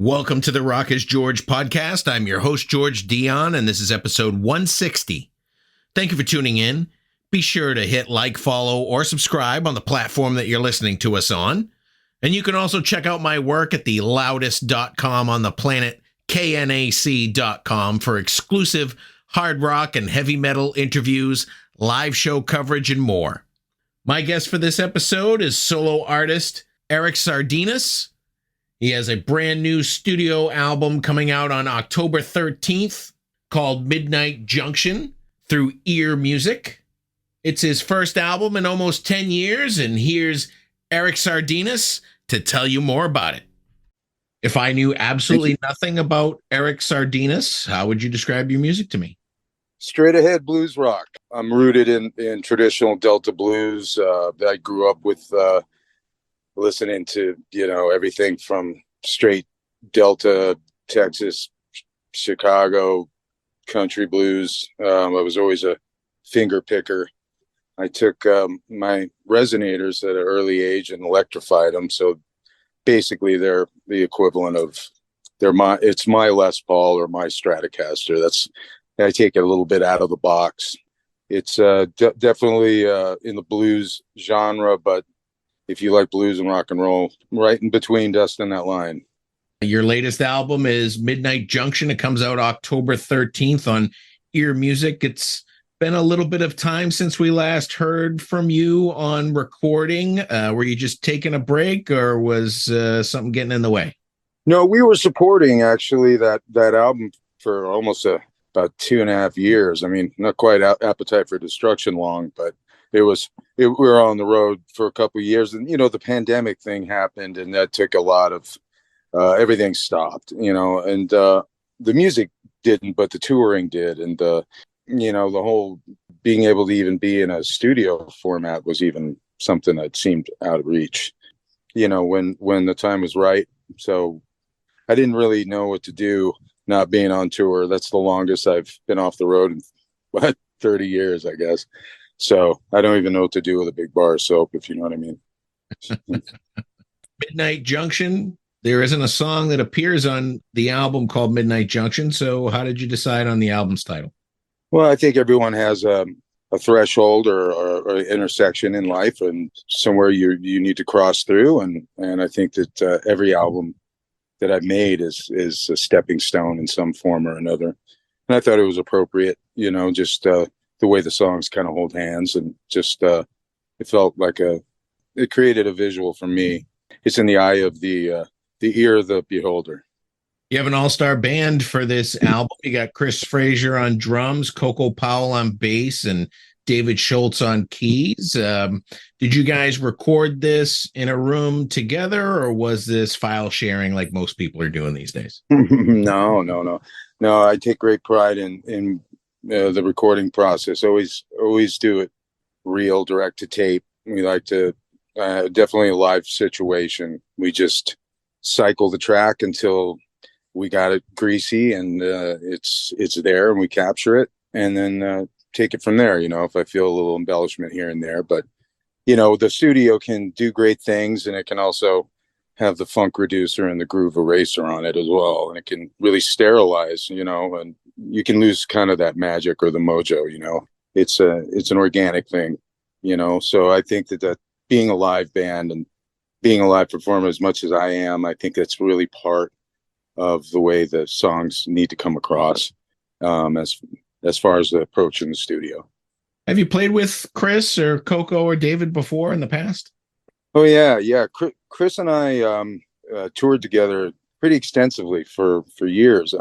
Welcome to the Rock is George podcast. I'm your host, George Dionne, and this is episode 160. Thank you for tuning in. Be sure to hit like, follow, or subscribe on the platform that you're listening to us on. And you can also check out my work at the loudest.com on the planet, knac.com, for exclusive hard rock and heavy metal interviews, live show coverage, and more. My guest for this episode is solo artist ERIC SARDINAS. He has a brand new studio album coming out on October 13th called Midnight Junction through Ear Music. It's his first album in almost 10 years, and here's ERIC SARDINAS to tell you more about it. If I knew absolutely nothing about ERIC SARDINAS, how would you describe your music to me? Straight ahead blues rock. I'm rooted in traditional Delta blues. I grew up with listening to, everything from straight Delta, Texas, Chicago, country blues. I was always a finger picker. I took my Resonators at an early age and electrified them. So basically they're the equivalent of it's my Les Paul or my Stratocaster. I take it a little bit out of the box. It's definitely in the blues genre, but if you like blues and rock and roll, right in between, dusting that line. Your latest album is Midnight Junction. It comes out October 13th on Ear Music. It's been a little bit of time since we last heard from you on recording. Were you just taking a break, or was something getting in the way? No, we were supporting actually that album for almost about 2.5 years. I mean, not quite Appetite for Destruction long, but we were on the road for a couple of years, and the pandemic thing happened, and that took a lot of everything stopped, and the music didn't, but the touring did, and the whole being able to even be in a studio format was even something that seemed out of reach, when the time was right. So I didn't really know what to do, not being on tour. That's the longest I've been off the road in 30 years, I guess. So I don't even know what to do with a big bar of soap, if you know what I mean. Midnight Junction. There isn't a song that appears on the album called Midnight Junction. So how did you decide on the album's title? Well, I think everyone has a threshold or intersection in life, and somewhere you need to cross through. And I think that every album that I've made is a stepping stone in some form or another. And I thought it was appropriate, just the way the songs kind of hold hands, and just it felt like it created a visual for me. It's in the eye of the ear of the beholder. You have an all-star band for this album. You got Chris Frazier on drums, Coco Powell on bass, and David Schultz on keys. Did you guys record this in a room together, or was this file sharing like most people are doing these days? No. I take great pride in the recording process. Always do it real, direct to tape. We like to definitely a live situation. We just cycle the track until we got it greasy, and it's there, and we capture it, and then take it from there. If I feel a little embellishment here and there, but the studio can do great things, and it can also have the funk reducer and the groove eraser on it as well, and it can really sterilize, and you can lose kind of that magic or the mojo. It's an organic thing, so I think that being a live band and being a live performer as much as I am, I think that's really part of the way the songs need to come across, as far as the approach in the studio. Have you played with Chris or Coco or David before in the past? Oh yeah. Chris and I toured together pretty extensively for years.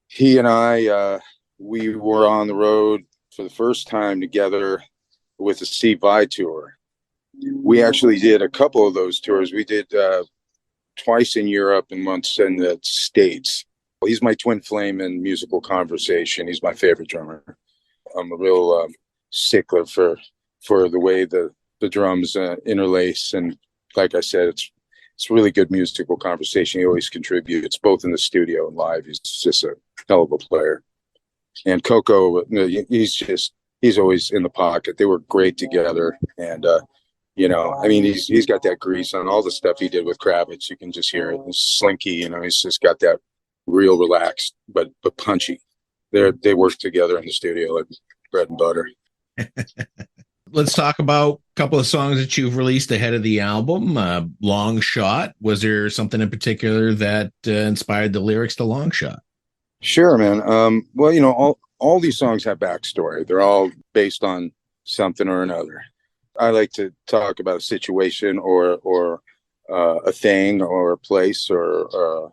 He and I, we were on the road for the first time together with the STEVE VAI tour. We actually did a couple of those tours. We did twice in Europe and once in the States. He's my twin flame in musical conversation. He's my favorite drummer. I'm a real stickler for the way the drums interlace, and like I said, it's really good musical conversation. He always contributes both in the studio and live. He's just a hell of a player. And Coco, he's always in the pocket. They were great together, and I mean, he's got that grease on all the stuff he did with Kravitz. You can just hear it. It's slinky, he's just got that real relaxed, but punchy. They work together in the studio like bread and butter. Let's talk about a couple of songs that you've released ahead of the album. Longshot. Was there something in particular that inspired the lyrics to Longshot? Sure, man. Well, all these songs have backstory. They're all based on something or another. I like to talk about a situation or a thing or a place or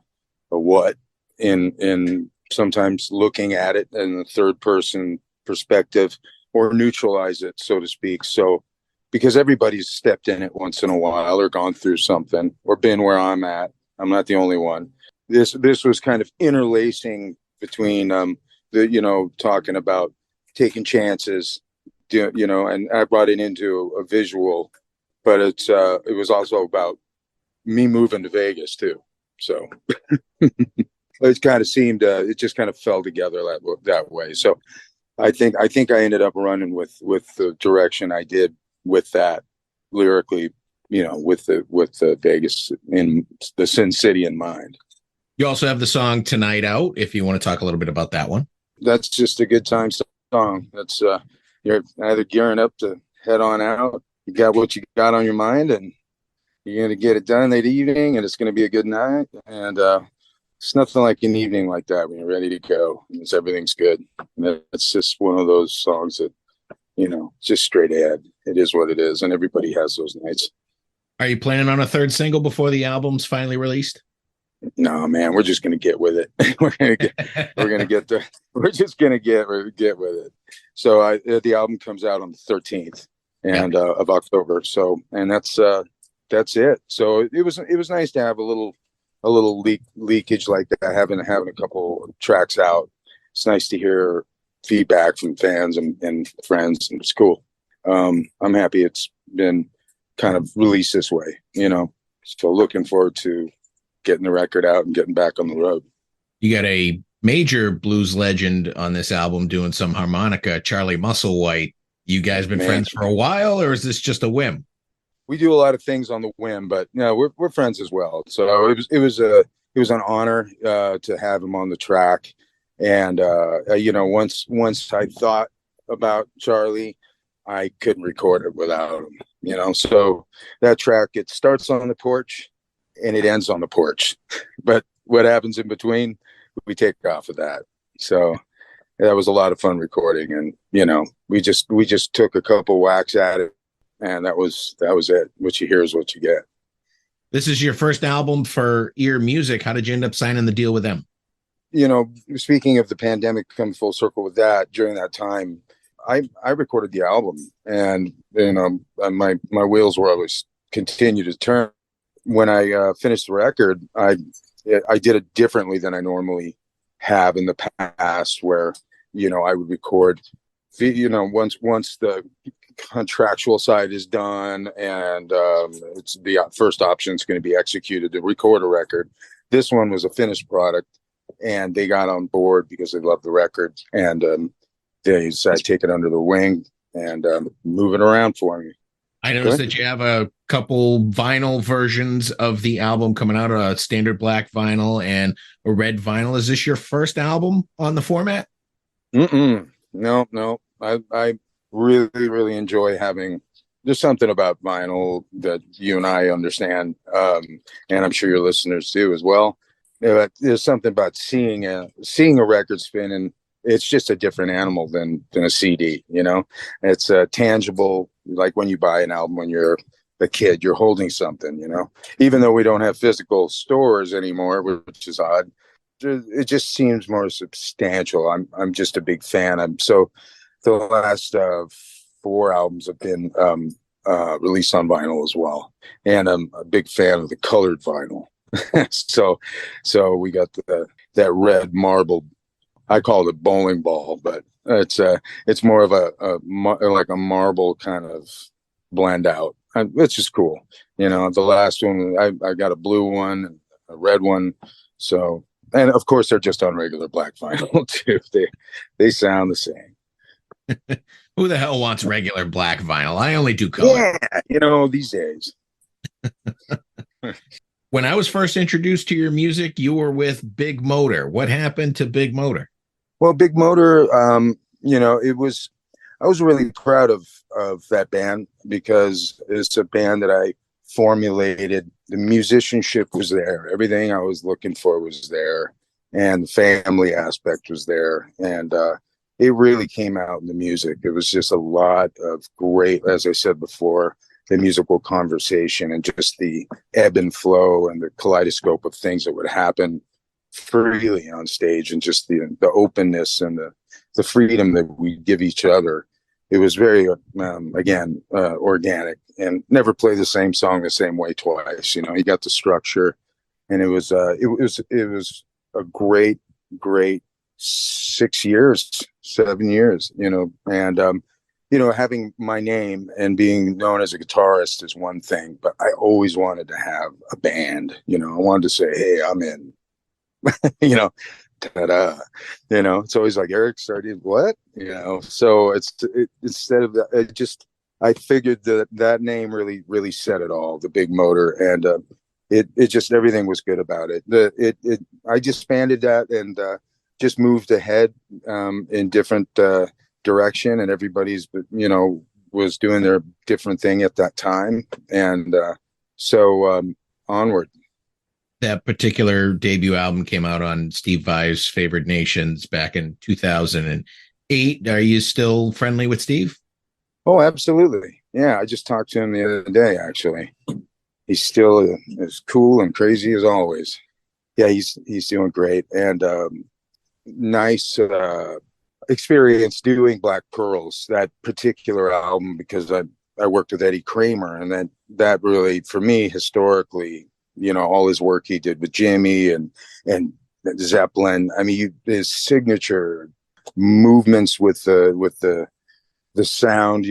a what in sometimes looking at it in the third person perspective, or neutralize it, so to speak. So because everybody's stepped in it once in a while or gone through something or been where I'm at. I'm not the only one. This was kind of interlacing between talking about taking chances, and I brought it into a visual, but it was also about me moving to Vegas too. So it kind of seemed it just kind of fell together that way. So I think I ended up running with the direction I did with that lyrically, with the Vegas in the Sin City in mind. You also have the song Tonight Out, if you want to talk a little bit about that one. That's just a good time song. That's you're either gearing up to head on out, you got what you got on your mind, and you're going to get it done that evening, and it's going to be a good night. And it's nothing like an evening like that when you're ready to go and everything's good. And it's just one of those songs that, just straight ahead. It is what it is, and everybody has those nights. Are you planning on a third single before the album's finally released? No, man, we're just gonna get with it. we're just gonna get with it. So the album comes out on the 13th of October. So, and that's it. So it was nice to have a little leakage like that, having a couple of tracks out. It's nice to hear feedback from fans and friends, and it's cool. I'm happy it's been kind of released this way, so looking forward to getting the record out and getting back on the road. You got a major blues legend on this album doing some harmonica, Charlie Musselwhite. You guys been friends for a while, or is this just a whim? We do a lot of things on the whim, but we're friends as well. So it was an honor to have him on the track. And once I thought about Charlie, I couldn't record it without him. So that track, it starts on the porch and it ends on the porch, but what happens in between, we take off of that. So that was a lot of fun recording, and we just took a couple whacks at it, and that was it. What you hear is what you get. This is your first album for Ear Music. How did you end up signing the deal with them? Speaking of the pandemic, come full circle with that, during that time, I recorded the album, and my wheels were always continue to turn. When I finished the record, I did it differently than I normally have in the past, where I would record once the contractual side is done, and it's the first option is going to be executed to record a record. This one was a finished product, and they got on board because they loved the record, and they decided to take it under the wing and move it around for me. I noticed that you have a couple vinyl versions of the album coming out, a standard black vinyl and a red vinyl. Is this your first album on the format? No. I really, really enjoy having, there's something about vinyl that you and I understand, and I'm sure your listeners do as well. There's something about seeing a record spin, and it's just a different animal than a CD. It's tangible. Like when you buy an album when you're a kid, you're holding something. Even though we don't have physical stores anymore, which is odd, it just seems more substantial. I'm just a big fan. The last 4 albums have been released on vinyl as well, and I'm a big fan of the colored vinyl. so we got that red marble. I call it bowling ball, but it's more of like a marble kind of blend out. It's just cool. The last one, I got a blue one and a red one. So, and of course they're just on regular black vinyl too. They sound the same. Who the hell wants regular black vinyl? I only do color. Yeah, these days. When I was first introduced to your music, you were with Big Motor. What happened to Big Motor? Well, Big Motor, I was really proud of that band because it's a band that I formulated. The musicianship was there. Everything I was looking for was there. And the family aspect was there. And it really came out in the music. It was just a lot of great, as I said before, the musical conversation and just the ebb and flow and the kaleidoscope of things that would happen freely on stage, and just the openness and the freedom that we give each other. It was very organic, and never play the same song the same way twice. You got the structure, and it was a great 6 years, 7 years, and having my name and being known as a guitarist is one thing, but I always wanted to have a band. I wanted to say, hey, I'm in. Ta-da. It's always like ERIC Sardinase, what? So instead of that, I figured that name really said it all, the Big Motor, and it just, everything was good about it. I disbanded that and just moved ahead in different direction, and everybody's was doing their different thing at that time, and so Onward. That particular debut album came out on Steve Vai's Favored Nations back in 2008. Are you still friendly with Steve? Oh, absolutely. Yeah, I just talked to him the other day, actually. He's still as cool and crazy as always. Yeah, he's doing great, and nice experience doing Black Pearls, that particular album, because I worked with Eddie Kramer, and that really, for me, historically, all his work he did with Jimmy and Zeppelin. I mean, his signature movements with the sound,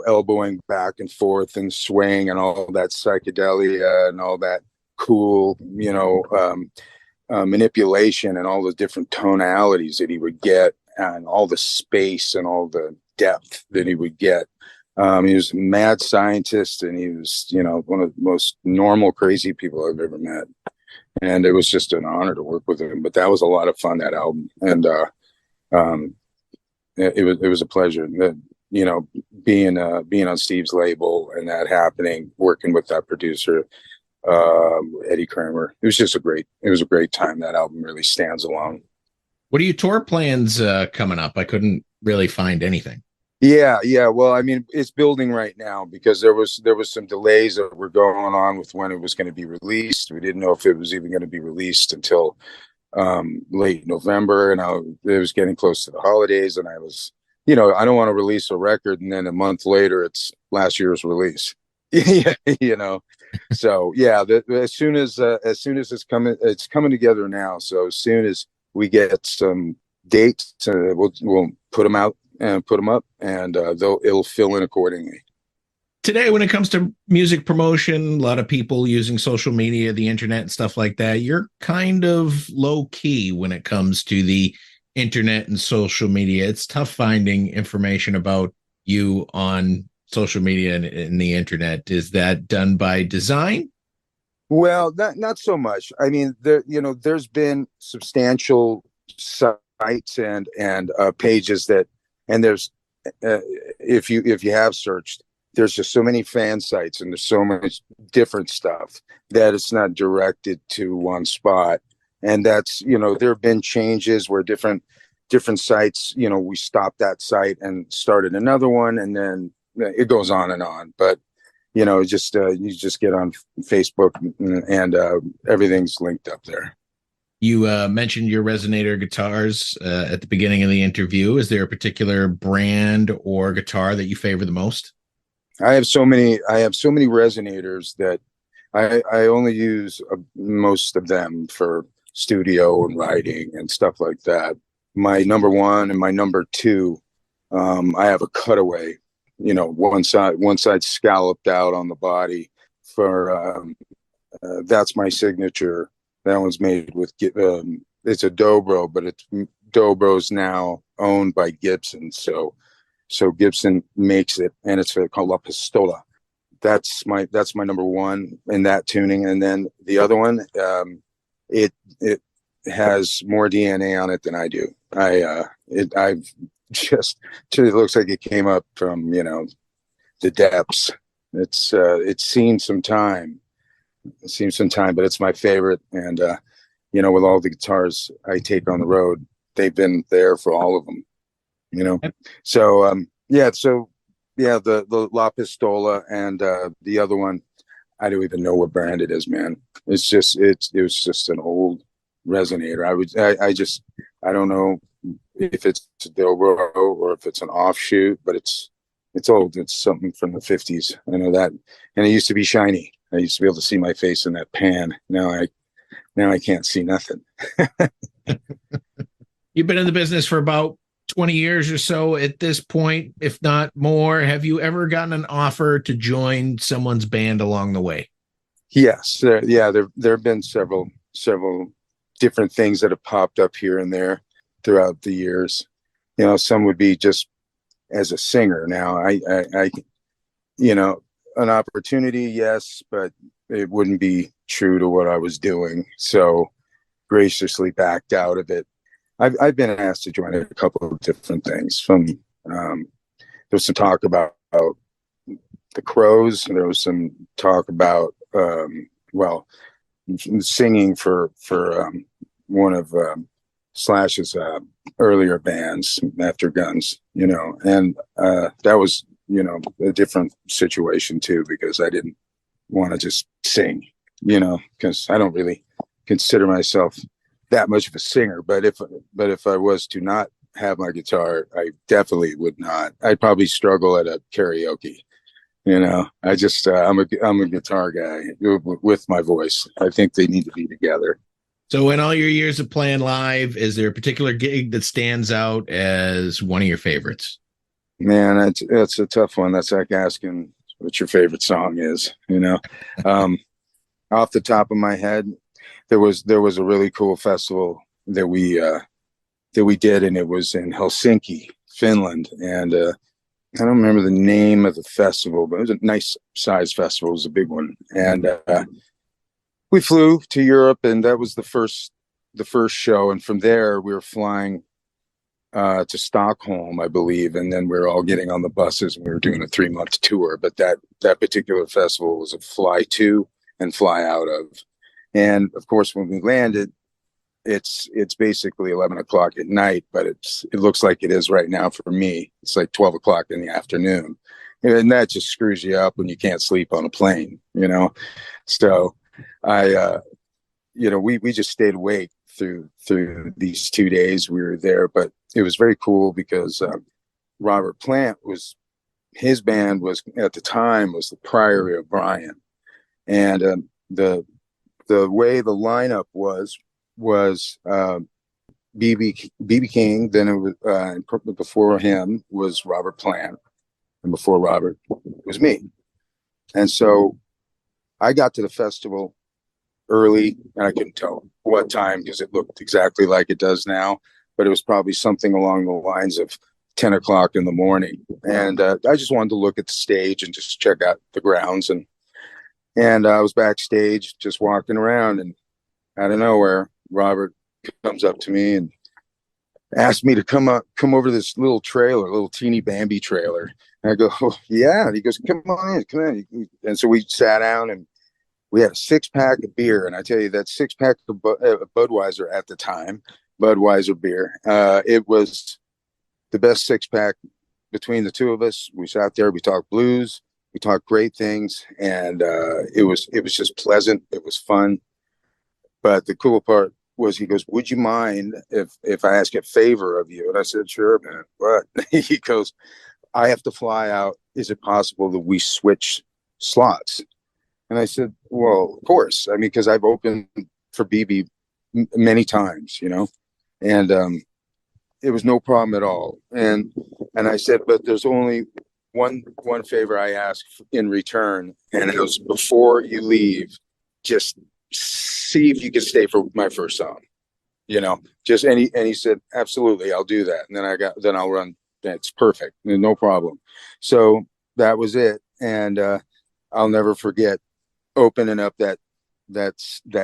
elbowing back and forth and swaying and all that psychedelia and all that cool, manipulation and all the different tonalities that he would get, and all the space and all the depth that he would get. He was a mad scientist, and he was, one of the most normal, crazy people I've ever met. And it was just an honor to work with him. But that was a lot of fun, that album. And it was a pleasure. Being on Steve's label and that happening, working with that producer, Eddie Kramer. It was a great time. That album really stands alone. What are your tour plans coming up? I couldn't really find anything. Yeah. Well, I mean, it's building right now because there was some delays that were going on with when it was going to be released. We didn't know if it was even going to be released until late November, and it was getting close to the holidays, and I was, I don't want to release a record and then a month later it's last year's release. So yeah, as soon as it's coming together now. So as soon as we get some dates, we'll put them out and put them up, and it'll fill in accordingly. Today, when it comes to music promotion, a lot of people using social media, the internet, and stuff like that. You're kind of low key when it comes to the internet and social media. It's tough finding information about you on social media and the internet. Is that done by design? Well, not so much. I mean, there's been substantial sites and pages that, and there's if you have searched, there's just so many fan sites and there's so much different stuff that it's not directed to one spot. And that's, there have been changes where different sites, we stopped that site and started another one, and then it goes on and on. But you just get on Facebook and everything's linked up there. You mentioned your Resonator guitars at the beginning of the interview. Is there a particular brand or guitar that you favor the most? I have so many Resonators that I only use most of them for studio and writing and stuff like that. My number one and my number two, I have a cutaway, one side scalloped out on the body for that's my signature. That one's made with it's a Dobro, but Dobro's now owned by Gibson. So So Gibson makes it, and it's called La Pistola. That's my number one in that tuning. And then the other one, it has more DNA on it than I do. I've just, it looks like it came up from, the depths. It's seen some time. But it's my favorite. And, with all the guitars I take on the road, they've been there for all of them, So, the La Pistola, and the other one, I don't even know what brand it is, man. It was just an old Resonator. I don't know if it's a Dobro or if it's an offshoot, but it's old. It's something from the 50s. I know that. And it used to be shiny. I used to be able to see my face in that pan. Now I can't see nothing. You've been in the business for about 20 years or so at this point, if not more. Have you ever gotten an offer to join someone's band along the way? Yes. There have been several different things that have popped up here and there throughout the years. Some would be just as a singer. Now I an opportunity, yes, but it wouldn't be true to what I was doing. So graciously backed out of it. I've been asked to join a couple of different things. There was some talk about the Crows, and there was some talk about singing for one of Slash's earlier bands, After Guns, and that was a different situation too, because I didn't want to just sing, because I don't really consider myself that much of a singer. But if I was to not have my guitar, I definitely would not. I'd probably struggle at a karaoke. I just I'm a guitar guy with my voice. I think they need to be together. So in all your years of playing live, is there a particular gig that stands out as one of your favorites? Man, that's a tough one. That's like asking what your favorite song is. Off the top of my head, there was a really cool festival that we did, and it was in Helsinki, Finland, and I don't remember the name of the festival, but it was a nice size festival. It was a big one, and we flew to Europe, and that was the first show, and from there we were flying to Stockholm, I believe, and then we were all getting on the buses, and we were doing a 3-month tour. But that particular festival was a fly to and fly out of, and of course when we landed, it's basically 11 o'clock at night, but it looks like it is right now for me. It's like 12 o'clock in the afternoon, and that just screws you up when you can't sleep on a plane, So we just stayed awake through these 2 days we were there. But it was very cool because Robert Plant his band was at the time was the Priory of Brian, and the way the lineup was BB King. Then it was before him was Robert Plant, and before Robert was me. And so I got to the festival early, and I couldn't tell what time because it looked exactly like it does now, but it was probably something along the lines of 10 o'clock in the morning. And I just wanted to look at the stage and just check out the grounds, and I was backstage just walking around, and out of nowhere Robert comes up to me and asked me to come over this little teeny Bambi trailer. And I go, oh, yeah. And he goes, come on in. And so we sat down, and we had a 6-pack of beer. And I tell you, that 6-pack of Budweiser at the time, Budweiser beer, it was the best 6-pack between the two of us. We sat there, we talked blues, we talked great things, and it was just pleasant. It was fun. But the cool part was, he goes, would you mind if I ask a favor of you? And I said, sure, man. What? He goes, I have to fly out. Is it possible that we switch slots? And I said, well, of course. I mean, because I've opened for BB many times, and it was no problem at all. And I said, but there's only one favor I ask in return, and it was, before you leave, just see if you can stay for my first song, and he said, absolutely, I'll do that. And then I'll run That's perfect. No problem. So that was it. And I'll never forget opening up that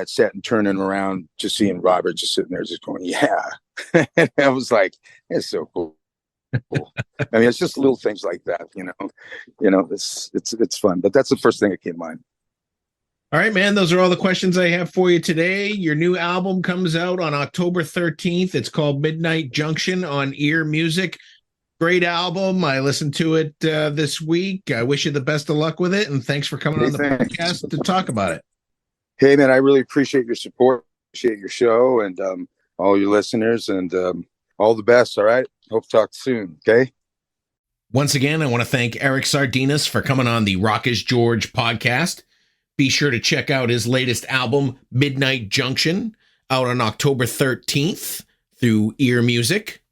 set and turning around, just seeing Robert just sitting there just going, yeah. And I was like, it's so cool. I mean, it's just little things like that, it's fun, but that's the first thing that came to mind. All right, man. Those are all the questions I have for you today. Your new album comes out on October 13th. It's called Midnight Junction on Ear Music. Great album. I listened to it this week. I wish you the best of luck with it. And thanks for coming on the podcast to talk about it. Hey, man, I really appreciate your support. Appreciate your show and all your listeners, and all the best. All right. Hope to talk soon. Okay. Once again, I want to thank ERIC SARDINAS for coming on the Rock is George podcast. Be sure to check out his latest album, Midnight Junction, out on October 13th through Ear Music.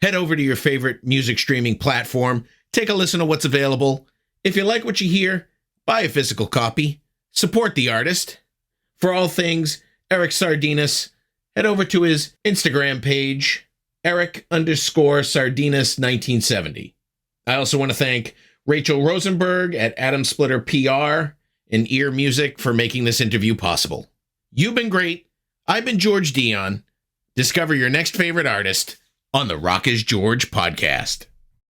Head over to your favorite music streaming platform. Take a listen to what's available. If you like what you hear, buy a physical copy. Support the artist. For all things ERIC SARDINAS, head over to his Instagram page, Eric_Sardinas1970. I also want to thank Rachel Rosenberg at Adam Splitter PR and Ear Music for making this interview possible. You've been great. I've been George Dionne. Discover your next favorite artist on the Rock is George podcast.